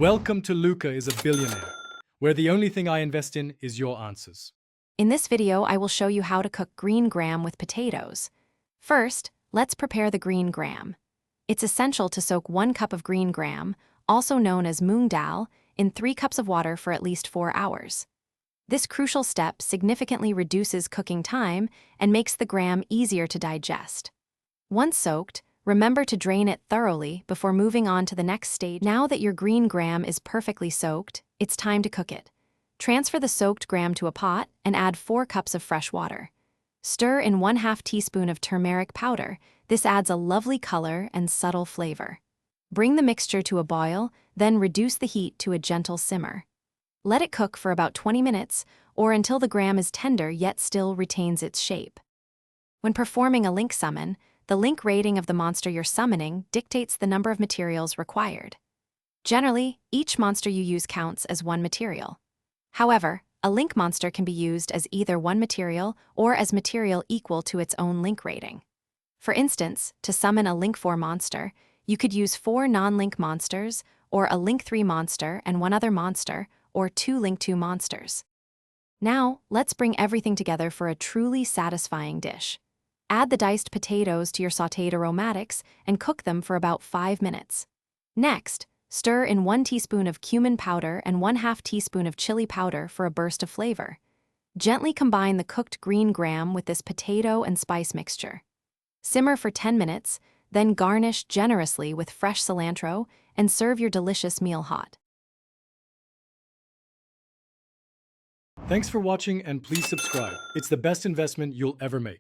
Welcome to Luca is a Billionaire, where the only thing I invest in is your answers. In this video, I will show you how to cook green gram with potatoes. First, let's prepare the green gram. It's essential to soak 1 cup of green gram, also known as moong dal, in 3 cups of water for at least 4 hours. This crucial step significantly reduces cooking time and makes the gram easier to digest. Once soaked, remember to drain it thoroughly before moving on to the next stage. Now that your green gram is perfectly soaked, it's time to cook it. Transfer the soaked gram to a pot and add 4 cups of fresh water. Stir in 1/2 teaspoon of turmeric powder. This adds a lovely color and subtle flavor. Bring the mixture to a boil, then reduce the heat to a gentle simmer. Let it cook for about 20 minutes or until the gram is tender yet still retains its shape. When performing a link summon, the link rating of the monster you're summoning dictates the number of materials required. Generally, each monster you use counts as 1 material. However, a link monster can be used as either 1 material or as material equal to its own link rating. For instance, to summon a link 4 monster, you could use 4 non-link monsters, or a link 3 monster and 1 other monster, or 2 link 2 monsters. Now, let's bring everything together for a truly satisfying dish. Add the diced potatoes to your sautéed aromatics and cook them for about 5 minutes. Next, stir in 1 teaspoon of cumin powder and 1/2 teaspoon of chili powder for a burst of flavor. Gently combine the cooked green gram with this potato and spice mixture. Simmer for 10 minutes, then garnish generously with fresh cilantro and serve your delicious meal hot. Thanks for watching and please subscribe. It's the best investment you'll ever make.